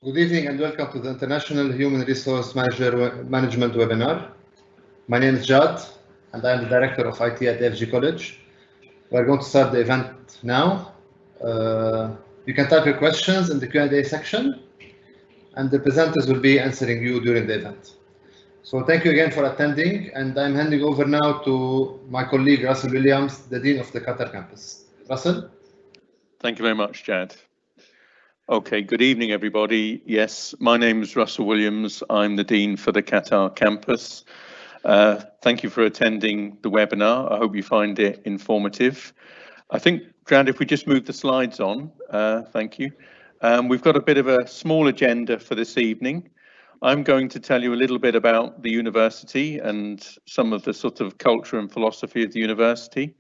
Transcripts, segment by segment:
Good evening and welcome to the International Human Resource Management webinar. My name is Jad and I am the Director of IT at AFG College. We're going to start the event now. You can type your questions in the Q&A section and the presenters will be answering you during the event. So thank you again for attending, and I'm handing over now to my colleague Russell Williams, the Dean of the Qatar campus. Russell? Thank you very much, Jad. Okay, good evening, everybody. Yes, my name is Russell Williams. I'm the Dean for the Qatar campus. Thank you for attending the webinar. I hope you find it informative. I think, Jad, if we just move the slides on, thank you. We've got a bit of a small agenda for this evening. I'm going to tell you a little bit about the university and some of the sort of culture and philosophy of the university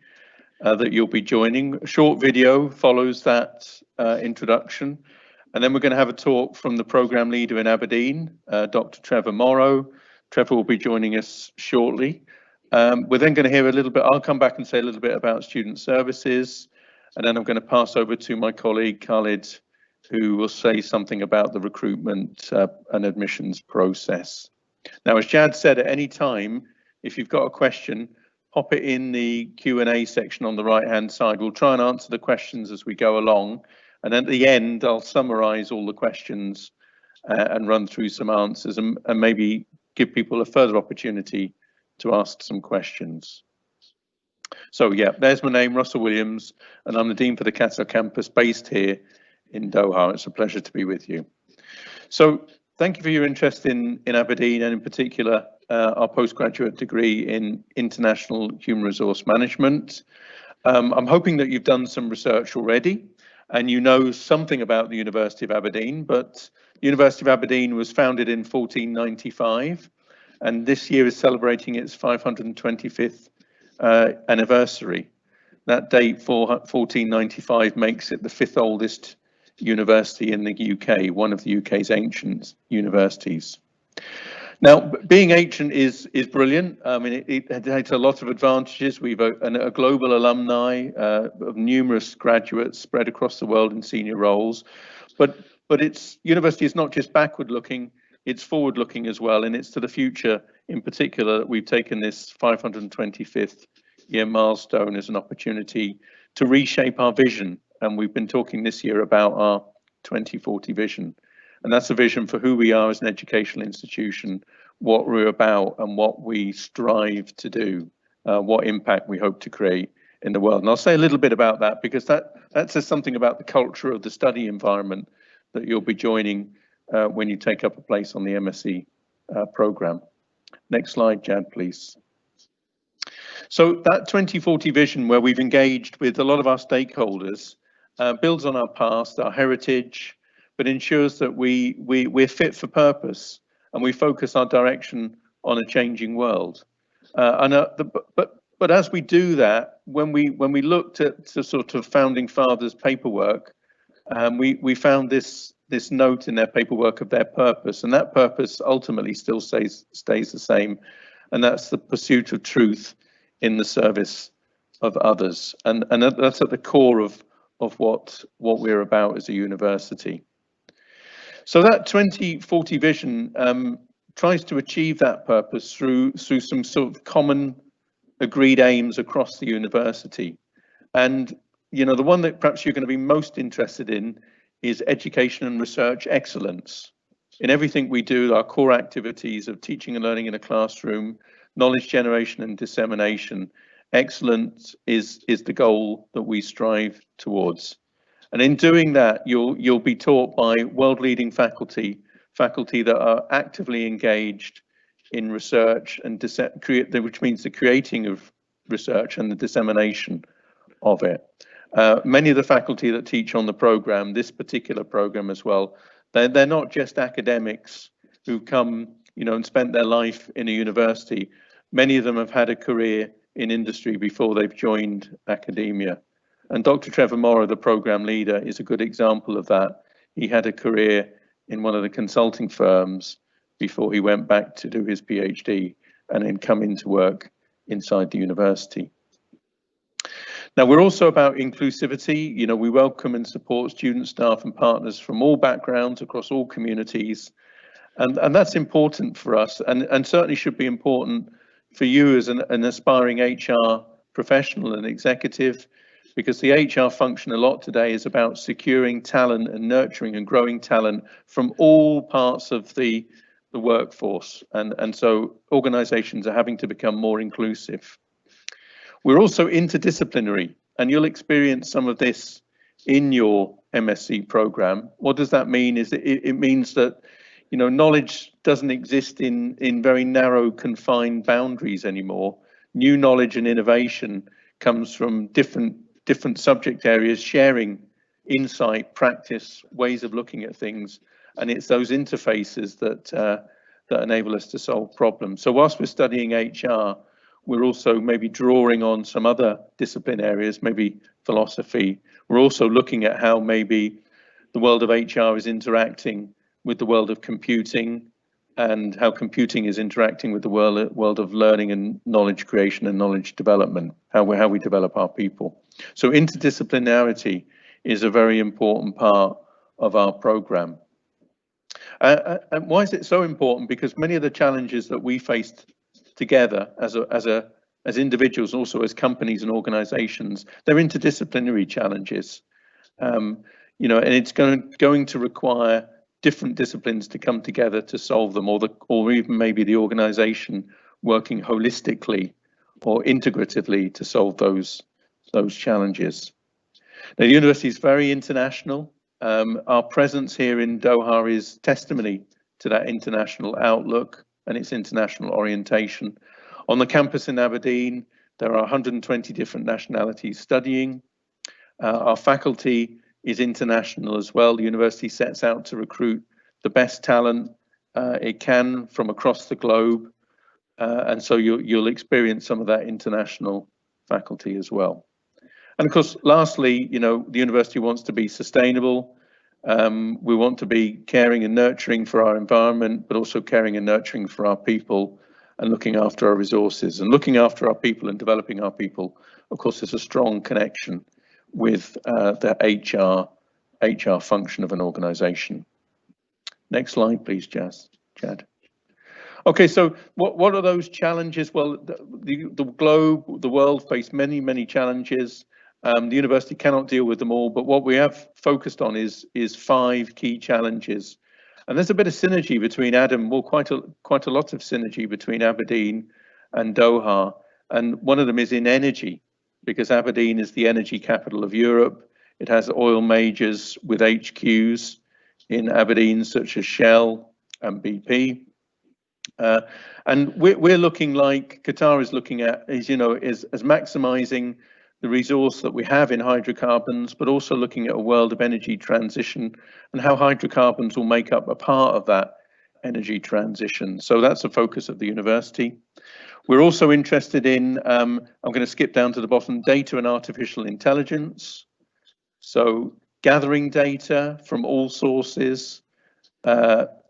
that you'll be joining. A short video follows that introduction. And then we're going to have a talk from the program leader in Aberdeen, Dr. Trevor Morrow. Trevor will be joining us shortly. We're then going to hear a little bit, I'll come back and say a little bit about student services. And then I'm going to pass over to my colleague, Khalid, who will say something about the recruitment and admissions process. Now, as Jad said, at any time, if you've got a question, pop it in the Q&A section on the right-hand side. We'll try and answer the questions as we go along. And at the end, I'll summarize all the questions and run through some answers and maybe give people a further opportunity to ask some questions. So yeah, there's my name, Russell Williams, and I'm the Dean for the Qatar campus based here in Doha. It's a pleasure to be with you. So thank you for your interest in Aberdeen and in particular our postgraduate degree in International Human Resource Management. I'm hoping that you've done some research already and you know something about the University of Aberdeen, but the University of Aberdeen was founded in 1495 and this year is celebrating its 525th anniversary. That date for 1495 makes it the 5th oldest university in the UK, one of the UK's ancient universities. Now, being ancient is brilliant. I mean, it has a lot of advantages. We've a global alumni of numerous graduates spread across the world in senior roles. But its university is not just backward-looking, it's forward-looking as well, and it's to the future in particular that we've taken this 525th year milestone as an opportunity to reshape our vision. And we've been talking this year about our 2040 vision. And that's a vision for who we are as an educational institution, what we're about and what we strive to do, what impact we hope to create in the world. And I'll say a little bit about that because that says something about the culture of the study environment that you'll be joining when you take up a place on the MSc program. Next slide, Jad, please. So that 2040 vision where we've engaged with a lot of our stakeholders builds on our past, our heritage, but ensures that we're fit for purpose and we focus our direction on a changing world. But as we do that, when we looked at the sort of founding fathers' paperwork, we found this note in their paperwork of their purpose, and that purpose ultimately still stays the same, and that's the pursuit of truth in the service of others, and that's at the core of what we're about as a university. So that 2040 vision tries to achieve that purpose through some sort of common agreed aims across the university. And you know, the one that perhaps you're going to be most interested in is education and research excellence. In everything we do, our core activities of teaching and learning in a classroom, knowledge generation and dissemination, excellence is the goal that we strive towards. And in doing that, you'll be taught by world-leading faculty that are actively engaged in research and which means the creating of research and the dissemination of it. Many of the faculty that teach on the program, this particular program as well, they're not just academics who come, you know, and spent their life in a university. Many of them have had a career in industry before they've joined academia. And Dr. Trevor Morrow, the program leader, is a good example of that. He had a career in one of the consulting firms before he went back to do his PhD and then come into work inside the university. Now, we're also about inclusivity. You know, we welcome and support students, staff and partners from all backgrounds across all communities. And that's important for us, and certainly should be important for you as an aspiring HR professional and executive, because the HR function a lot today is about securing talent and nurturing and growing talent from all parts of the workforce. And so organizations are having to become more inclusive. We're also interdisciplinary, and you'll experience some of this in your MSc program. What does that mean? Is it means that, you know, knowledge doesn't exist in very narrow, confined boundaries anymore. New knowledge and innovation comes from different subject areas, sharing insight, practice, ways of looking at things, and it's those interfaces that enable us to solve problems. So whilst we're studying HR, we're also maybe drawing on some other discipline areas, maybe philosophy. We're also looking at how maybe the world of HR is interacting with the world of computing, and how computing is interacting with the world of learning and knowledge creation and knowledge development, how we develop our people. So interdisciplinarity is a very important part of our program. And why is it so important? Because many of the challenges that we faced together as individuals, also as companies and organizations, they're interdisciplinary challenges. You know, and it's going to require different disciplines to come together to solve them, or even maybe the organization working holistically or integratively to solve those challenges. Now, the university is very international. Our presence here in Doha is testimony to that international outlook and its international orientation. On the campus in Aberdeen, there are 120 different nationalities studying. Our faculty is international as well. The university sets out to recruit the best talent it can from across the globe. And so you'll experience some of that international faculty as well. And of course, lastly, you know, the university wants to be sustainable. We want to be caring and nurturing for our environment, but also caring and nurturing for our people and looking after our resources. And looking after our people and developing our people, of course, is a strong connection with the HR function of an organization. Next slide, please, Chad. Okay, so what are those challenges? Well, the globe, the world face many challenges. The university cannot deal with them all, but what we have focused on is 5 key challenges. And there's a bit of synergy between quite a lot of synergy between Aberdeen and Doha. And one of them is in energy, because Aberdeen is the energy capital of Europe. It has oil majors with HQs in Aberdeen, such as Shell and BP. And we're looking like Qatar is looking at, as maximizing the resource that we have in hydrocarbons, but also looking at a world of energy transition and how hydrocarbons will make up a part of that energy transition. So that's a focus of the university. We're also interested in, I'm going to skip down to the bottom, data and artificial intelligence. So gathering data from all sources,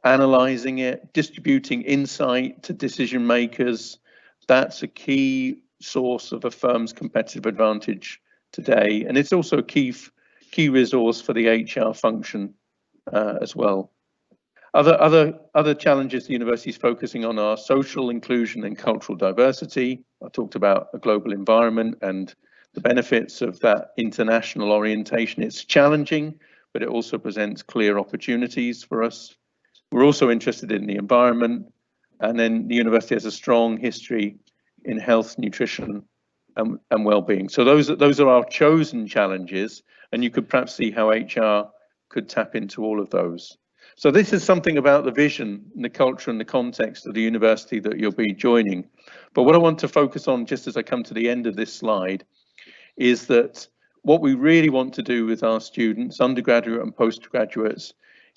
analyzing it, distributing insight to decision makers. That's a key source of a firm's competitive advantage today, and it's also a key resource for the HR function as well. Other challenges the university is focusing on are social inclusion and cultural diversity. I talked about a global environment and the benefits of that international orientation. It's challenging, but it also presents clear opportunities for us. We're also interested in the environment, and then the university has a strong history in health, nutrition, and well-being. So those are our chosen challenges, and you could perhaps see how HR could tap into all of those. So this is something about the vision, and the culture, and the context of the university that you'll be joining. But what I want to focus on, just as I come to the end of this slide, is that what we really want to do with our students, undergraduate and postgraduates,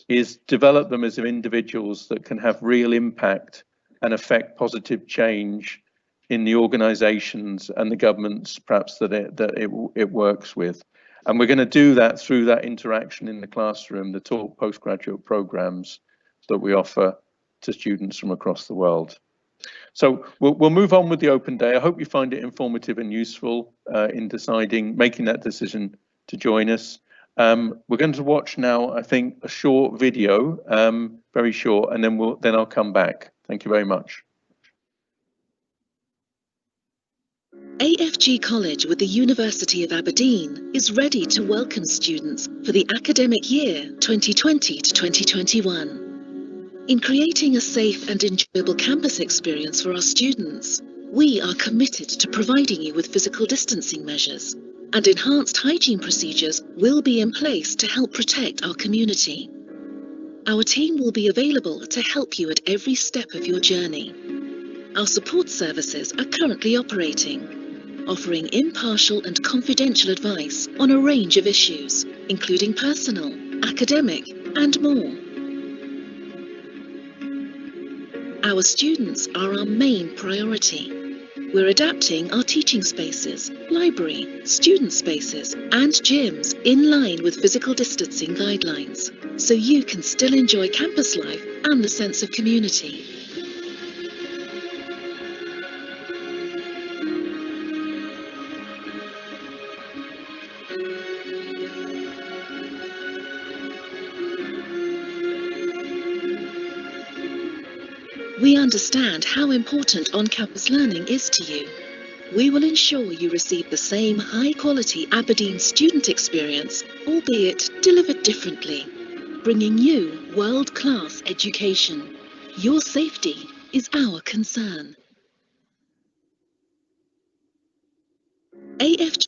is develop them as individuals that can have real impact and affect positive change in the organizations and the governments perhaps that it works with. And we're going to do that through that interaction in the classroom, the postgraduate programs that we offer to students from across the world. So we'll move on with the open day. I hope you find it informative and useful in making that decision to join us. We're going to watch now, I think, a short video, very short, and then I'll come back. Thank you very much. AFG College with the University of Aberdeen is ready to welcome students for the academic year 2020 to 2021. In creating a safe and enjoyable campus experience for our students, we are committed to providing you with physical distancing measures, and enhanced hygiene procedures will be in place to help protect our community. Our team will be available to help you at every step of your journey. Our support services are currently operating, offering impartial and confidential advice on a range of issues, including personal, academic, and more. Our students are our main priority. We're adapting our teaching spaces, library, student spaces, and gyms in line with physical distancing guidelines, so you can still enjoy campus life and the sense of community. We understand how important on-campus learning is to you. We will ensure you receive the same high-quality Aberdeen student experience, albeit delivered differently, bringing you world-class education. Your safety is our concern. AFG.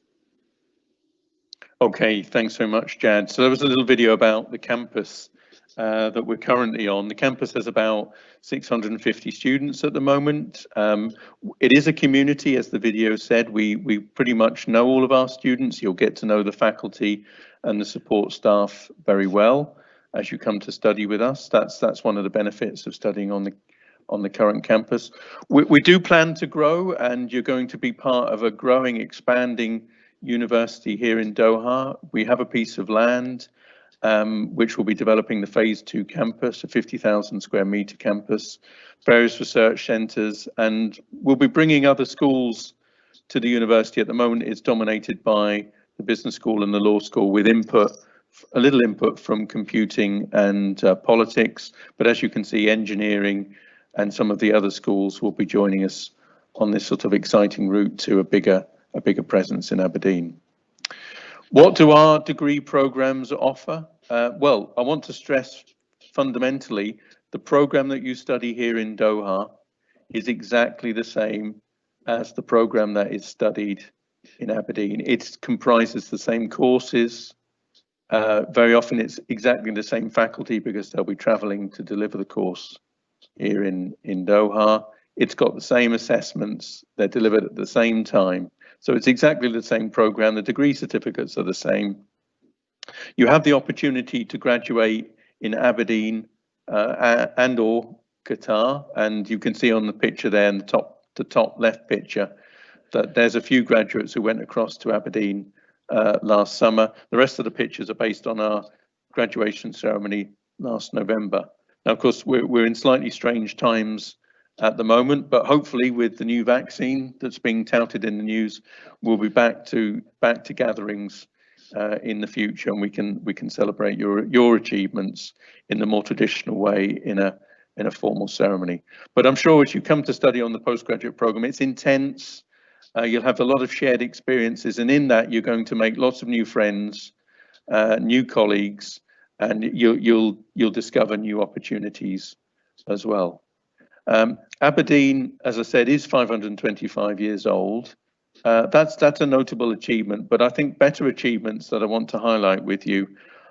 Okay, thanks very much, Jad. So there was a little video about the campus that we're currently on. The campus has about 650 students at the moment. It is a community, as the video said. We pretty much know all of our students. You'll get to know the faculty and the support staff very well as you come to study with us. That's one of the benefits of studying on the current campus. We do plan to grow, and you're going to be part of a growing, expanding university here in Doha. We have a piece of land which will be developing the phase 2 campus, a 50,000 square meter campus, various research centres, and we'll be bringing other schools to the university. At the moment, it's dominated by the business school and the law school, with a little input from computing and politics. But as you can see, engineering and some of the other schools will be joining us on this sort of exciting route to a bigger presence in Aberdeen. What do our degree programs offer? Well, I want to stress fundamentally, the program that you study here in Doha is exactly the same as the program that is studied in Aberdeen. It comprises the same courses. Very often it's exactly the same faculty because they'll be traveling to deliver the course here in Doha. It's got the same assessments. They're delivered at the same time. So it's exactly the same program. The degree certificates are the same. You have the opportunity to graduate in Aberdeen and or Qatar, and you can see on the picture there in the top left picture that there's a few graduates who went across to Aberdeen last summer. The rest of the pictures are based on our graduation ceremony last November. Now, of course, we're in slightly strange times at the moment, but hopefully with the new vaccine that's being touted in the news, we'll be back to gatherings in the future, and we can celebrate your achievements in the more traditional way in a formal ceremony. But I'm sure as you come to study on the postgraduate program, it's intense. You'll have a lot of shared experiences, and in that you're going to make lots of new friends, new colleagues, and you'll discover new opportunities as well. Aberdeen, as I said, is 525 years old. That's a notable achievement, but I think better achievements that I want to highlight with you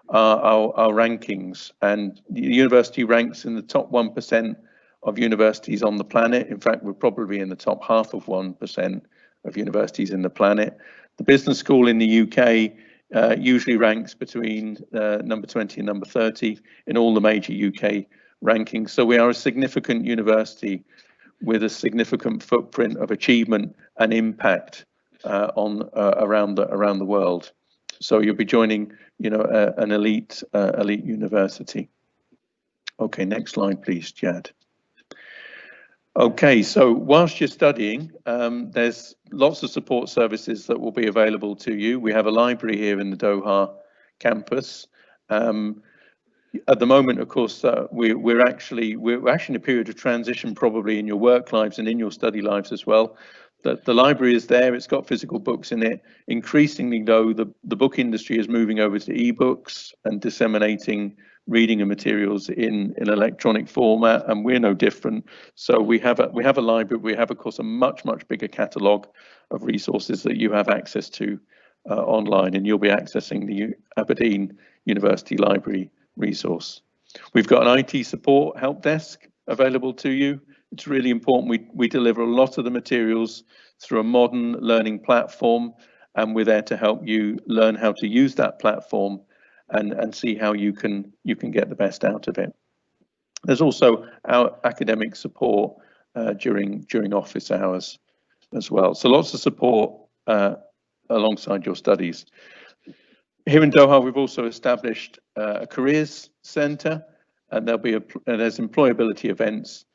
are our rankings. And the university ranks in the top 1% of universities on the planet. In fact, we're probably in the top half of 1% of universities in the planet. The business school in the UK usually ranks between number 20 and number 30 in all the major UK rankings. So we are a significant university with a significant footprint of achievement and impact around the world. So you'll be joining, an elite university. Okay, next slide, please, Jad. Okay, so whilst you're studying, there's lots of support services that will be available to you. We have a library here in the Doha campus. At the moment, of course, we're actually in a period of transition, probably in your work lives and in your study lives as well. The library is there, it's got physical books in it. Increasingly though, the book industry is moving over to ebooks and disseminating reading and materials in electronic format, and we're no different. So we have a library, we have of course a much bigger catalogue of resources that you have access to online, and you'll be accessing the Aberdeen University Library resource. We've got an IT support help desk available to you. It's really important. We deliver a lot of the materials through a modern learning platform, and we're there to help you learn how to use that platform and see how you can get the best out of it. There's also our academic support during office hours as well. So lots of support alongside your studies. Here in Doha, we've also established a careers centre, and there's employability events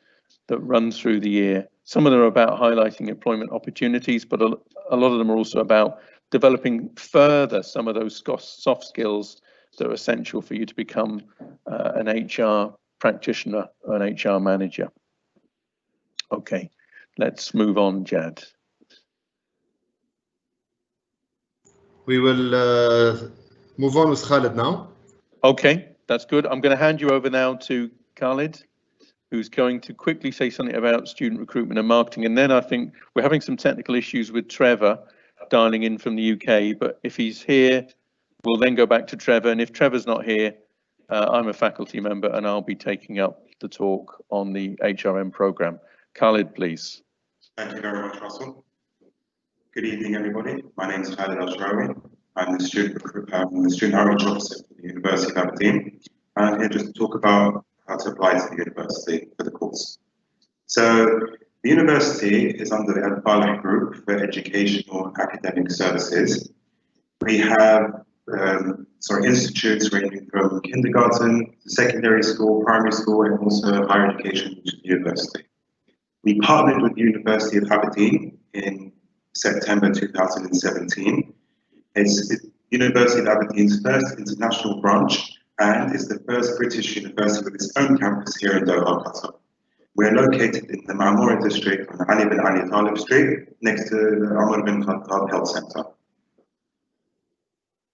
that run through the year. Some of them are about highlighting employment opportunities, but a lot of them are also about developing further some of those soft skills that are essential for you to become an HR practitioner or an HR manager. Okay, let's move on, Jad. We will move on with Khalid now. Okay, that's good. I'm going to hand you over now to Khalid, who's going to quickly say something about student recruitment and marketing. And then I think we're having some technical issues with Trevor dialing in from the UK, but if he's here, we'll then go back to Trevor. And if Trevor's not here, I'm a faculty member and I'll be taking up the talk on the HRM program. Khalid, please. Thank you very much, Russell. Good evening, everybody. My name is Khalid Al-Sharawi. I'm the student outreach officer for the University of Aberdeen. I'm here just to talk about how to apply to the university for the course. So the university is under the Al-Falih Group for Educational and Academic Services. We have institutes ranging from kindergarten to secondary school, primary school, and also higher education university. We partnered with the University of Aberdeen in September 2017. It's the University of Aberdeen's first international branch and is the first British university with its own campus here in Doha, Qatar. We're located in the Marmora district on Ali bin Ali Talib Street, next to the Umar bin Khattab Health Centre.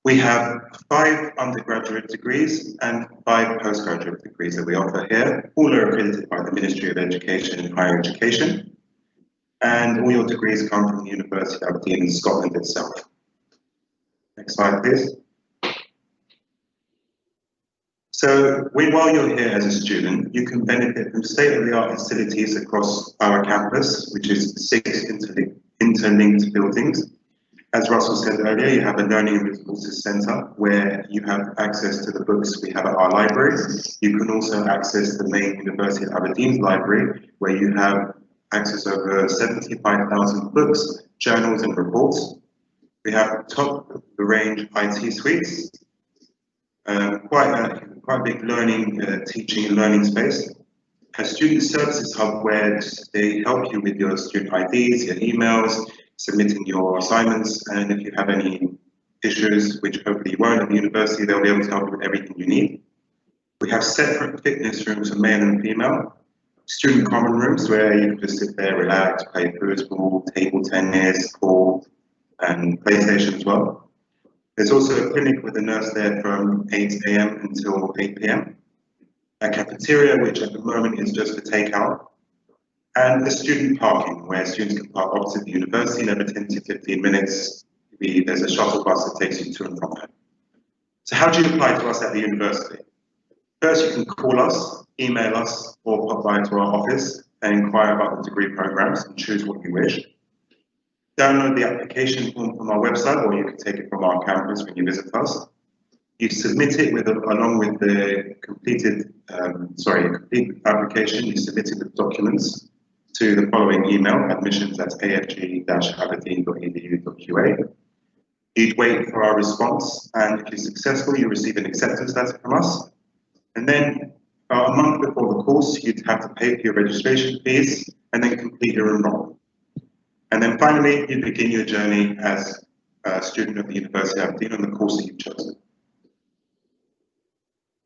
We have 5 undergraduate degrees and 5 postgraduate degrees that we offer here. All are accredited by the Ministry of Education and Higher Education. And all your degrees come from the University of Aberdeen in Scotland itself. Next slide, please. So while you're here as a student, you can benefit from state-of-the-art facilities across our campus, which is 6 interlinked buildings. As Russell said earlier, you have a Learning and Resources Centre where you have access to the books we have at our library. You can also access the main University of Aberdeen's library, where you have access over 75,000 books, journals and reports. We have top-of-the-range IT suites, quite a big learning, teaching and learning space. A student services hub where they help you with your student IDs, your emails, submitting your assignments, and if you have any issues, which hopefully you won't at the university, they'll be able to help you with everything you need. We have separate fitness rooms for male and female, student common rooms where you can just sit there, relax, play football, table tennis, pool, and PlayStation as well. There's also a clinic with a nurse there from 8 AM until 8 PM. A cafeteria, which at the moment is just for takeout. And the student parking, where students can park opposite the university in every 10 to 15 minutes. There's a shuttle bus that takes you to and from home. So how do you apply to us at the university? First, you can call us, email us, or pop by to our office and inquire about the degree programs and choose what you wish. Download the application form from our website, or you can take it from our campus when you visit us. You submit it along with the complete application. You submit it with documents to the following email, admissions@afg-aberdeen.edu.qa. You'd wait for our response, and if you're successful, you receive an acceptance letter from us. And then About a month before the course, you'd have to pay for your registration fees and then complete your enrollment. And then finally, you begin your journey as a student of the University of Aberdeen on the course that you've chosen.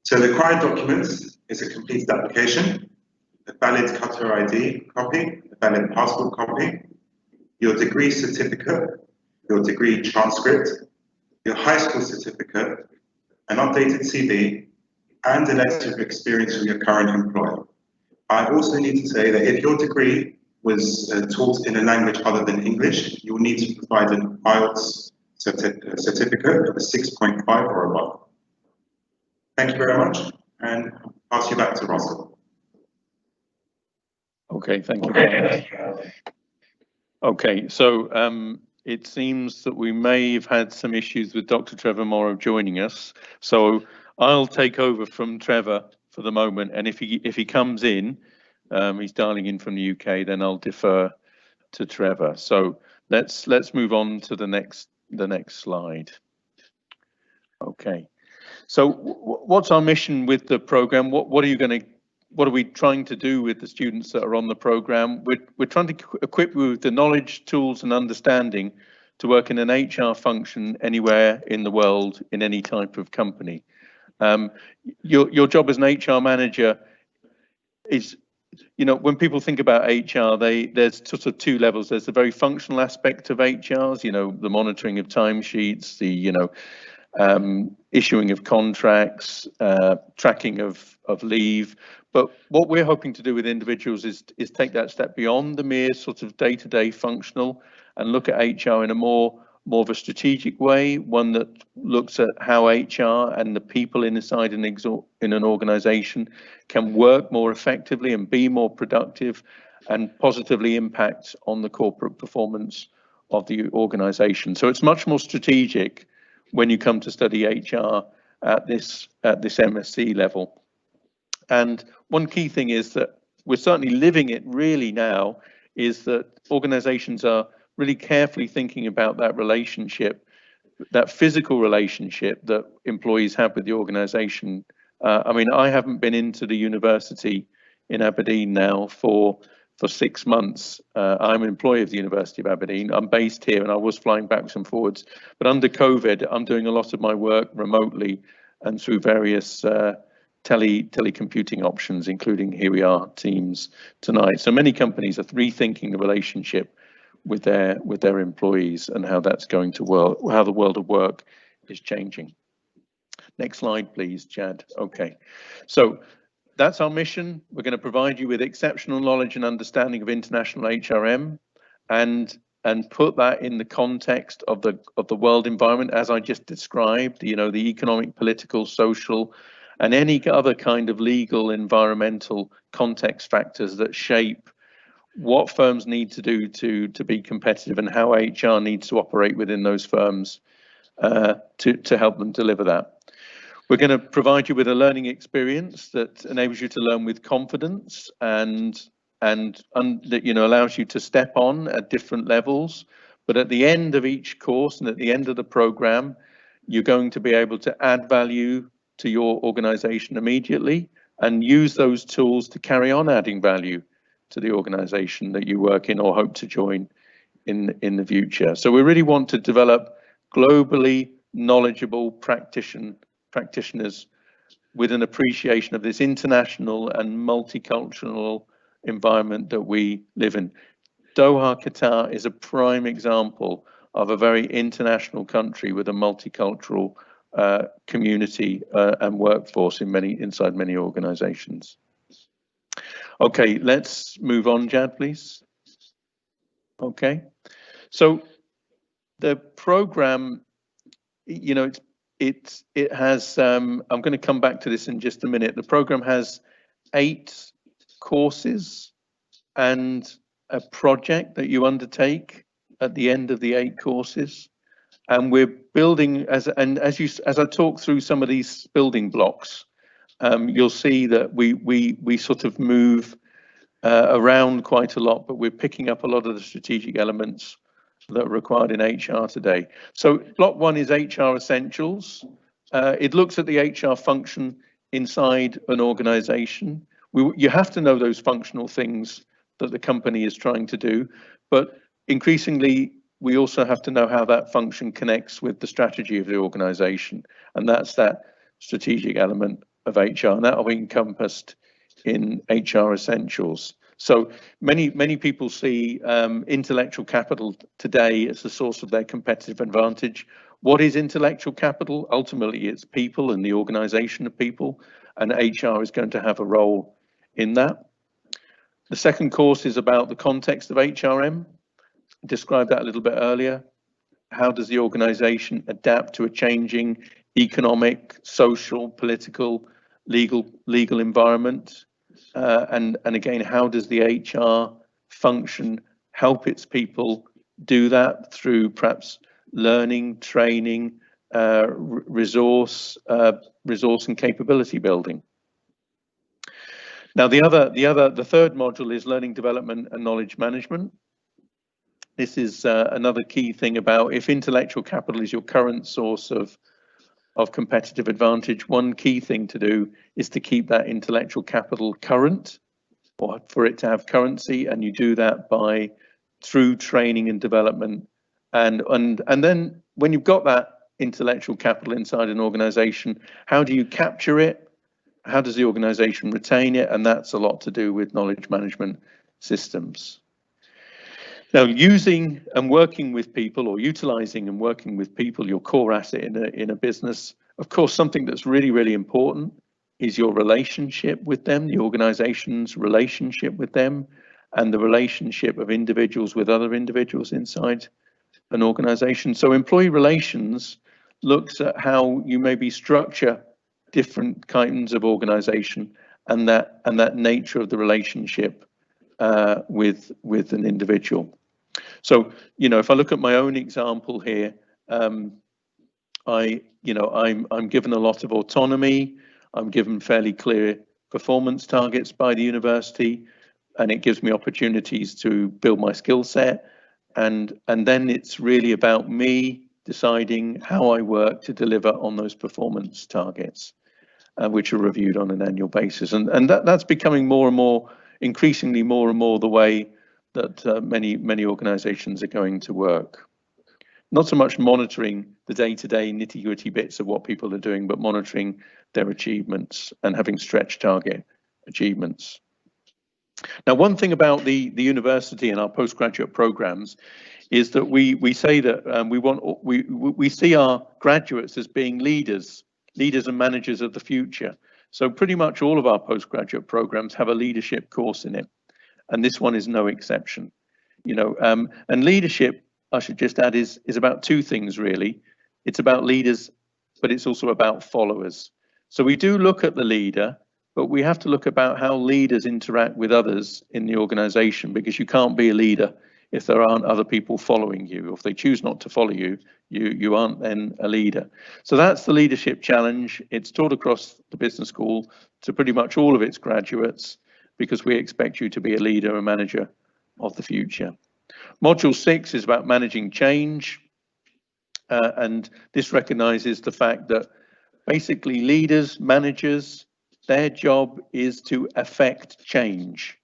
So the required documents is a completed application, a valid Qatar ID copy, a valid passport copy, your degree certificate, your degree transcript, your high school certificate, an updated CV, and a letter of experience from your current employer. I also need to say that if your degree was taught in a language other than English, you will need to provide an IELTS certificate of a 6.5 or above. Thank you very much, and I'll pass you back to Russell. Okay, thank you very much. Okay, so it seems that we may have had some issues with Dr. Trevor Morrow joining us. So I'll take over from Trevor for the moment, and if he comes in, he's dialing in from the UK, then I'll defer to Trevor. So let's move on to the next slide. Okay. So what's our mission with the program? What are we trying to do with the students that are on the program? We're trying to equip you with the knowledge, tools, and understanding to work in an HR function anywhere in the world, in any type of company. Your job as an HR manager is, you know, when people think about HR, there's sort of two levels. There's the very functional aspect of HRs, you know, the monitoring of timesheets, the, you know, issuing of contracts, tracking of leave. But what we're hoping to do with individuals is take that step beyond the mere sort of day-to-day functional and look at HR in a more of a strategic way, one that looks at how HR and the people inside in an organization can work more effectively and be more productive and positively impact on the corporate performance of the organization. So it's much more strategic when you come to study HR at this MSc level. And one key thing is that we're certainly living it really now, is that organizations are really carefully thinking about that relationship, that physical relationship that employees have with the organization. I mean, I haven't been into the university in Aberdeen now for 6 months. I'm an employee of the University of Aberdeen. I'm based here and I was flying backwards and forwards. But under COVID, I'm doing a lot of my work remotely and through various telecommuting options, including here we are, Teams tonight. So many companies are rethinking the relationship with their employees and how that's going to work, how the world of work is changing. Next slide, please, Chad. Okay, so that's our mission. We're going to provide you with exceptional knowledge and understanding of international HRM, and put that in the context of the world environment as I just described. You know, the economic, political, social, and any other kind of legal, environmental context factors that shape what firms need to do to be competitive and how HR needs to operate within those firms to help them deliver that. We're going to provide you with a learning experience that enables you to learn with confidence and that, you know, allows you to step on at different levels. But at the end of each course and at the end of the program, you're going to be able to add value to your organization immediately and use those tools to carry on adding value to the organization that you work in or hope to join in the future. So we really want to develop globally knowledgeable practitioners with an appreciation of this international and multicultural environment that we live in. Doha, Qatar is a prime example of a very international country with a multicultural community and workforce inside many organizations. Okay, let's move on, Jad, please. Okay, so the program, you know, it has, I'm going to come back to this in just a minute. The program has 8 courses and a project that you undertake at the end of the 8 courses. And we're building, as I talk through some of these building blocks, you'll see that we sort of move around quite a lot, but we're picking up a lot of the strategic elements that are required in HR today. So block 1 is HR essentials. It looks at the HR function inside an organization. You have to know those functional things that the company is trying to do, but increasingly we also have to know how that function connects with the strategy of the organization, and that's that strategic element of HR, and that will be encompassed in HR Essentials. So many people see intellectual capital today as the source of their competitive advantage. What is intellectual capital? Ultimately, it's people and the organization of people, and HR is going to have a role in that. The second course is about the context of HRM. I described that a little bit earlier. How does the organization adapt to a changing economic, social, political, legal environment? And again, how does the HR function help its people do that through perhaps learning, training, resource and capability building? Now, the third module is learning development and knowledge management. This is another key thing about, if intellectual capital is your current source of competitive advantage, one key thing to do is to keep that intellectual capital current, or for it to have currency, and you do that through training and development. And then when you've got that intellectual capital inside an organization, how do you capture it? How does the organization retain it? And that's a lot to do with knowledge management systems. Now, using and working with people, or utilizing and working with people, your core asset in a business, of course, something that's really, really important is your relationship with them, the organization's relationship with them, and the relationship of individuals with other individuals inside an organization. So employee relations looks at how you maybe structure different kinds of organization, and that nature of the relationship with an individual. So, if I look at my own example here, I'm given a lot of autonomy. I'm given fairly clear performance targets by the university, and it gives me opportunities to build my skill set. And then it's really about me deciding how I work to deliver on those performance targets, which are reviewed on an annual basis. And that's becoming increasingly more and more the way that many organizations are going to work. Not so much monitoring the day-to-day nitty-gritty bits of what people are doing, but monitoring their achievements and having stretch target achievements. Now, one thing about the university and our postgraduate programs is that we say that we see our graduates as being leaders and managers of the future. So pretty much all of our postgraduate programs have a leadership course in it, and this one is no exception. And leadership, I should just add, is about two things really. It's about leaders, but it's also about followers. So we do look at the leader, but we have to look about how leaders interact with others in the organization, because you can't be a leader if there aren't other people following you. If they choose not to follow you, you aren't then a leader. So that's the leadership challenge. It's taught across the business school to pretty much all of its graduates, because we expect you to be a leader, a manager of the future. Module 6 is about managing change. And this recognizes the fact that basically leaders, managers, their job is to affect change.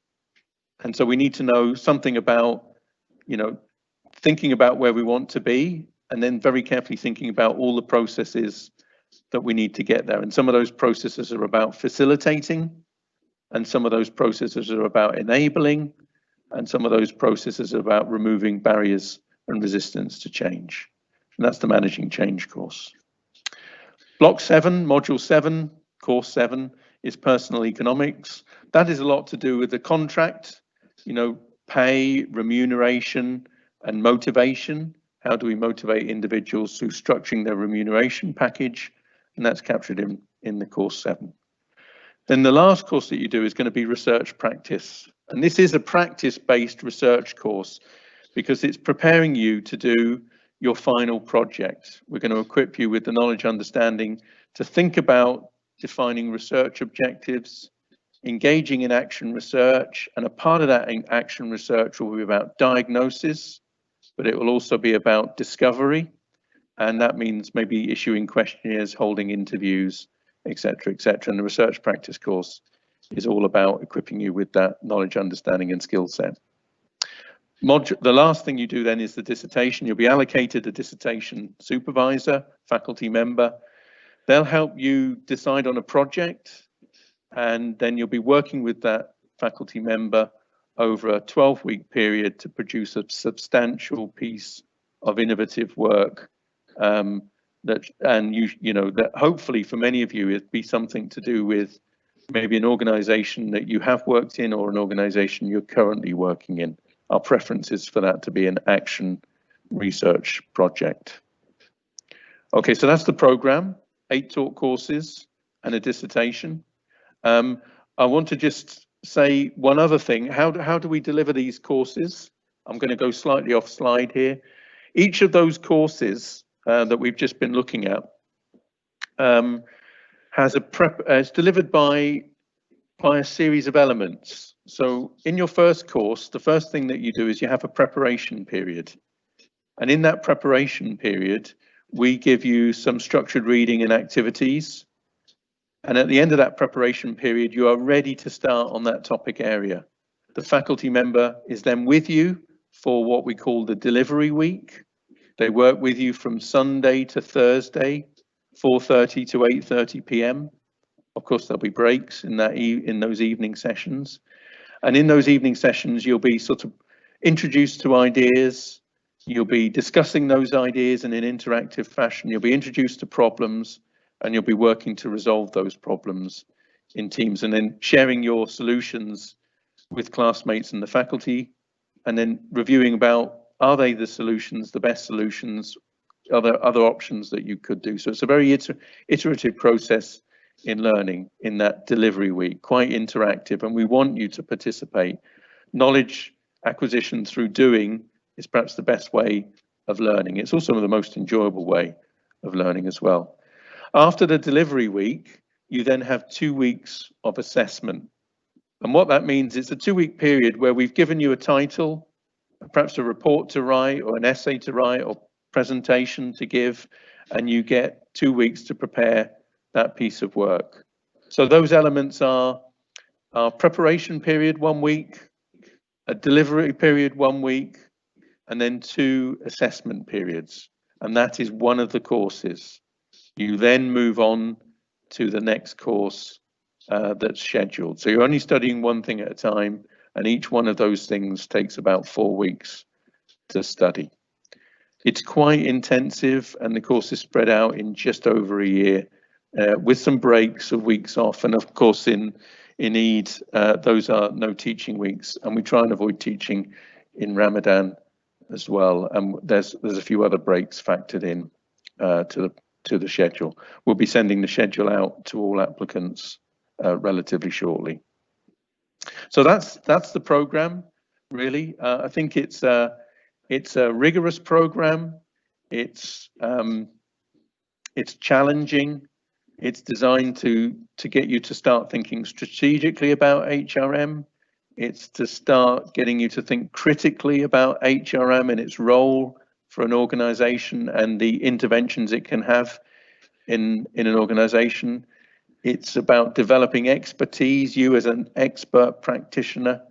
And so we need to know something about, thinking about where we want to be, and then very carefully thinking about all the processes that we need to get there. And some of those processes are about facilitating, and some of those processes are about enabling, and some of those processes are about removing barriers and resistance to change. And that's the Managing Change course. Block 7, Module 7, Course 7 is Personal Economics. That is a lot to do with the contract, pay, remuneration, and motivation. How do we motivate individuals through structuring their remuneration package? And that's captured in the Course 7. Then the last course that you do is going to be Research Practice. And this is a practice-based research course, because it's preparing you to do your final project. We're going to equip you with the knowledge understanding to think about defining research objectives, engaging in action research, and a part of that action research will be about diagnosis, but it will also be about discovery, and that means maybe issuing questionnaires, holding interviews, etc., etc. And the research practice course is all about equipping you with that knowledge, understanding, and skill set. The last thing you do then is the dissertation. You'll be allocated a dissertation supervisor, faculty member. They'll help you decide on a project, and then you'll be working with that faculty member over a 12-week period to produce a substantial piece of innovative work that hopefully for many of you it'd be something to do with maybe an organization that you have worked in or an organization you're currently working in. Our preference is for that to be an action research project. Okay, so that's the program, 8 talk courses and a dissertation. I want to just say one other thing. How do we deliver these courses? I'm going to go slightly off slide here. Each of those courses that we've just been looking at is delivered by a series of elements. So in your first course, the first thing that you do is you have a preparation period. And in that preparation period, we give you some structured reading and activities. And at the end of that preparation period, you are ready to start on that topic area. The faculty member is then with you for what we call the delivery week. They work with you from Sunday to Thursday, 4:30 to 8:30 p.m. Of course, there'll be breaks in those evening sessions. And in those evening sessions, you'll be sort of introduced to ideas. You'll be discussing those ideas in an interactive fashion. You'll be introduced to problems, and you'll be working to resolve those problems in teams, and then sharing your solutions with classmates and the faculty, and then reviewing about, are they the solutions, the best solutions, other options that you could do. So it's a very iterative process in learning in that delivery week, quite interactive, and we want you to participate. Knowledge acquisition through doing is perhaps the best way of learning. It's also the most enjoyable way of learning as well. After the delivery week, you then have 2 weeks of assessment. And what that means is a 2-week period where we've given you a title, perhaps a report to write or an essay to write or presentation to give, and you get 2 weeks to prepare that piece of work. So those elements are our preparation period 1 week, a delivery period 1 week, and then 2 assessment periods. And that is one of the courses. You then move on to the next course that's scheduled. So you're only studying one thing at a time, and each one of those things takes about 4 weeks to study. It's quite intensive, and the course is spread out in just over a year, with some breaks of weeks off. And of course, in Eid, those are no teaching weeks, and we try and avoid teaching in Ramadan as well. And there's a few other breaks factored in to the schedule. We'll be sending the schedule out to all applicants relatively shortly. So that's the program, really. I think it's a rigorous program. It's challenging. It's designed to get you to start thinking strategically about HRM. It's to start getting you to think critically about HRM and its role for an organization and the interventions it can have in an organization. It's about developing expertise, you as an expert practitioner,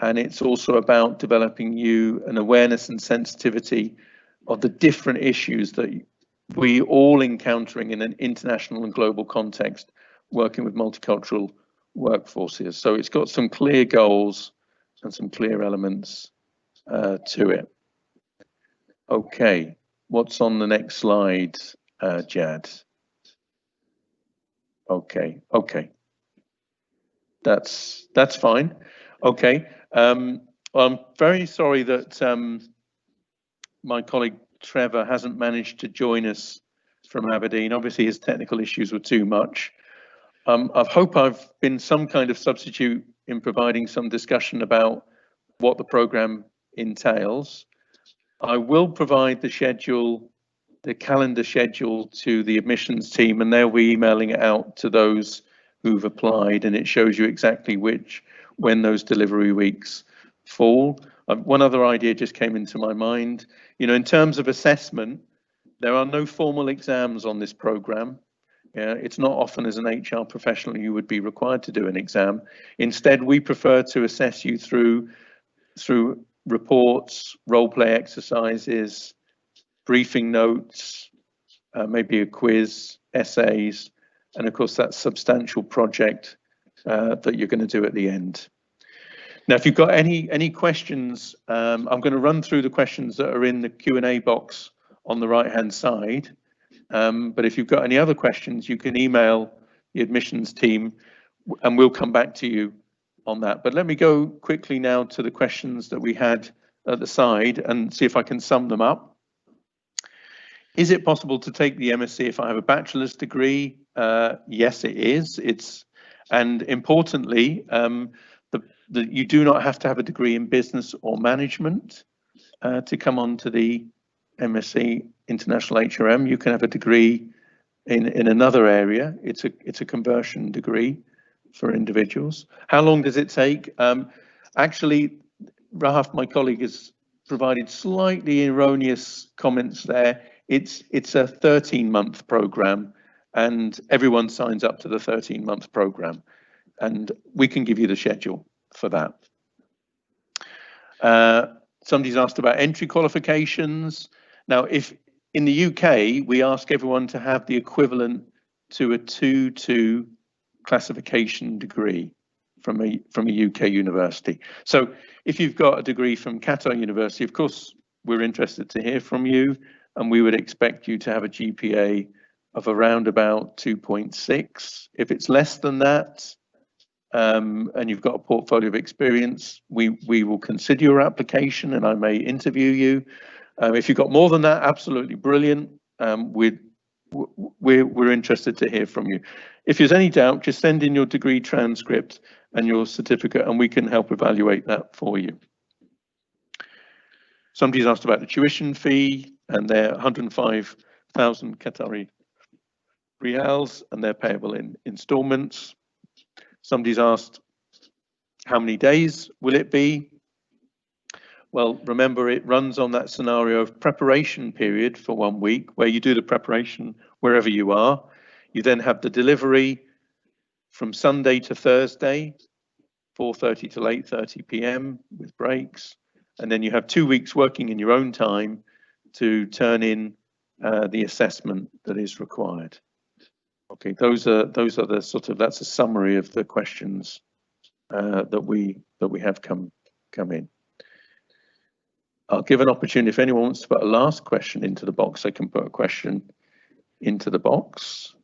and it's also about developing you an awareness and sensitivity of the different issues that we all encountering in an international and global context, working with multicultural workforces. So it's got some clear goals and some clear elements to it. Okay, what's on the next slide, Jad? Okay, that's fine. Okay, well, I'm very sorry that my colleague Trevor hasn't managed to join us from Aberdeen. Obviously, his technical issues were too much. I hope I've been some kind of substitute in providing some discussion about what the program entails. I will provide the schedule, the calendar schedule, to the admissions team, and they'll be emailing it out to those who've applied, and it shows you exactly when those delivery weeks fall. One other idea just came into my mind. You know, in terms of assessment, there are no formal exams on this program. Yeah, it's not often as an HR professional you would be required to do an exam. Instead, we prefer to assess you through reports, role play exercises, briefing notes, maybe a quiz, essays, and of course that substantial project that you're going to do at the end. Now, if you've got any questions, I'm going to run through the questions that are in the Q&A box on the right-hand side. But if you've got any other questions, you can email the admissions team and we'll come back to you on that. But let me go quickly now to the questions that we had at the side and see if I can sum them up. Is it possible to take the MSc if I have a bachelor's degree? Yes, it is. And importantly, you do not have to have a degree in business or management to come on to the MSc International HRM. You can have a degree in another area. It's a conversion degree for individuals. How long does it take? Actually, Rahaf, my colleague, has provided slightly erroneous comments there. It's a 13-month program, and everyone signs up to the 13-month program, and we can give you the schedule for that. Somebody's asked about entry qualifications. Now, if in the UK, we ask everyone to have the equivalent to a 2-2 classification degree from a UK university. So if you've got a degree from Qatar University, of course, we're interested to hear from you, and we would expect you to have a GPA of around about 2.6. If it's less than that, and you've got a portfolio of experience, we will consider your application and I may interview you. If you've got more than that, absolutely brilliant. We're interested to hear from you. If there's any doubt, just send in your degree transcript and your certificate and we can help evaluate that for you. Somebody's asked about the tuition fee, and they're 105,000 Qatari riyals, and they're payable in installments. Somebody's asked, how many days will it be? Well, remember, it runs on that scenario of preparation period for 1 week, where you do the preparation wherever you are. You then have the delivery from Sunday to Thursday, 4:30 till 8:30 p.m. with breaks. And then you have 2 weeks working in your own time to turn in the assessment that is required. Okay, those are the sort of, that's a summary of the questions that we have come in. I'll give an opportunity if anyone wants to put a last question into the box. I can put a question into the box.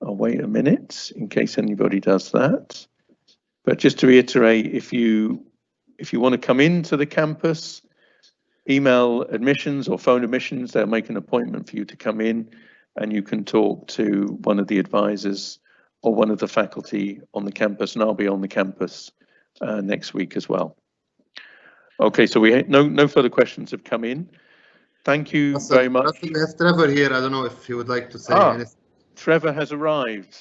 I'll wait a minute in case anybody does that. But just to reiterate, if you want to come into the campus, email admissions or phone admissions, they'll make an appointment for you to come in and you can talk to one of the advisors or one of the faculty on the campus, and I'll be on the campus next week as well. Okay, so no further questions have come in. Thank you very much. We have Trevor here. I don't know if you would like to say anything. Trevor has arrived.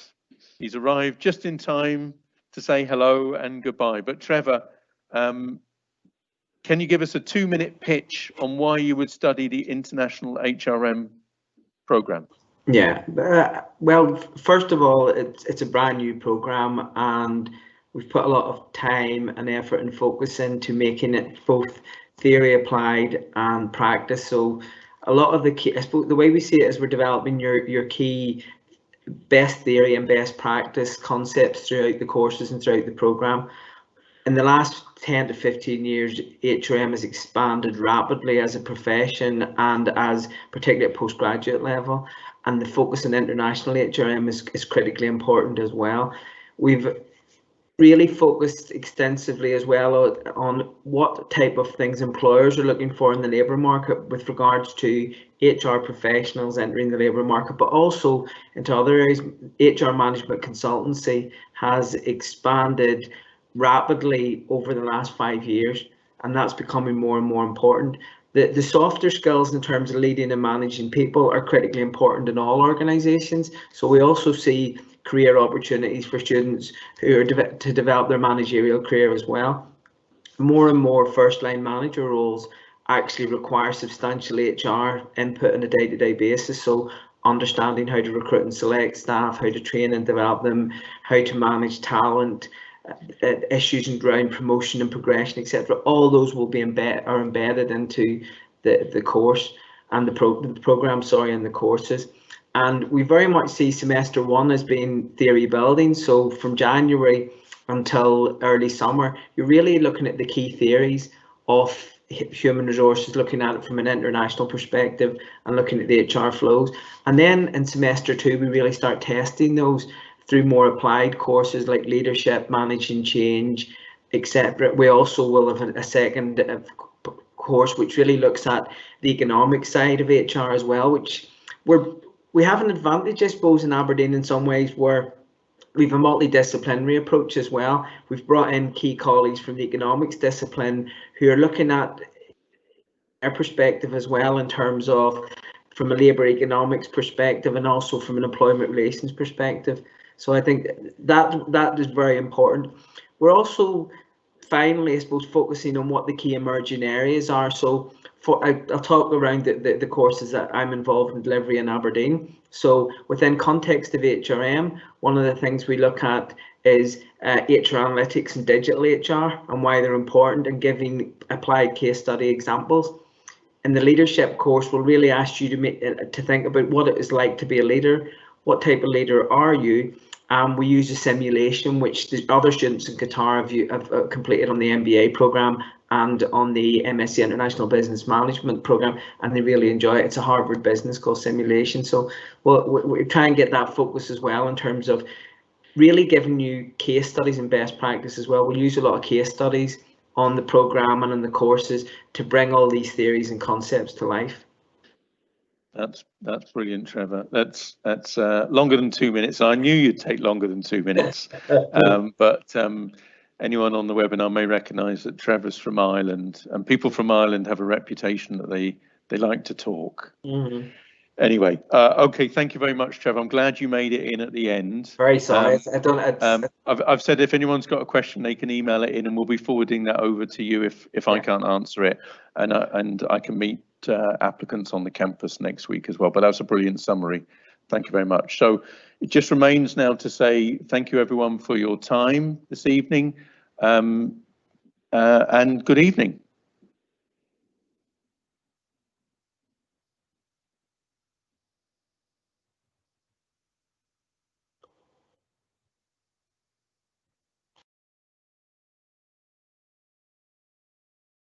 He's arrived just in time to say hello and goodbye. But Trevor, can you give us a 2-minute pitch on why you would study the International HRM program? Yeah, well, first of all, it's a brand new program, and we've put a lot of time and effort and focus into making it both theory applied and practice. So a lot of the key, I suppose the way we see it is we're developing your key best theory and best practice concepts throughout the courses and throughout the program. In the last 10 to 15 years, HRM has expanded rapidly as a profession and as particularly at postgraduate level, and the focus on international HRM is critically important as well. We've really focused extensively as well on what type of things employers are looking for in the labour market with regards to HR professionals entering the labour market, but also into other areas. HR management consultancy has expanded rapidly over the last 5 years, and that's becoming more and more important. The softer skills in terms of leading and managing people are critically important in all organisations. So we also see career opportunities for students who are to develop their managerial career as well. More and more first-line manager roles actually require substantial HR input on a day-to-day basis. So understanding how to recruit and select staff, how to train and develop them, how to manage talent, issues around promotion and progression, etc. All those will be embedded into the course and the program, and the courses. And we very much see semester 1 as being theory building. So from January until early summer, you're really looking at the key theories of human resources, looking at it from an international perspective and looking at the HR flows. And then in semester 2, we really start testing those through more applied courses like leadership, managing change, etc. We also will have a second course which really looks at the economic side of HR as well, which we have an advantage, I suppose, in Aberdeen in some ways, where we've a multidisciplinary approach as well. We've brought in key colleagues from the economics discipline who are looking at their perspective as well, in terms of from a labour economics perspective and also from an employment relations perspective. So I think that is very important. We're also finally, I suppose, focusing on what the key emerging areas are. So I'll talk around the courses that I'm involved in delivery in Aberdeen. So within context of HRM, one of the things we look at is HR analytics and digital HR and why they're important, and giving applied case study examples. In the leadership course, we'll really ask you to think about what it is like to be a leader. What type of leader are you? We use a simulation which the other students in Qatar have completed on the MBA programme and on the MSc International Business Management programme, and they really enjoy it. It's a Harvard business called simulation. So we try and get that focus as well, in terms of really giving you case studies and best practice as well. We'll use a lot of case studies on the programme and on the courses to bring all these theories and concepts to life. That's brilliant, Trevor. That's longer than 2 minutes. I knew you'd take longer than 2 minutes, but anyone on the webinar may recognise that Trevor's from Ireland, and people from Ireland have a reputation that they like to talk. Mm-hmm. Anyway, okay, thank you very much, Trevor. I'm glad you made it in at the end. Very sorry. I've said if anyone's got a question, they can email it in, and we'll be forwarding that over to you if I can't answer it, and I can meet applicants on the campus next week as well. But that's a brilliant summary. Thank you very much. So it just remains now to say thank you everyone for your time this evening, and good evening.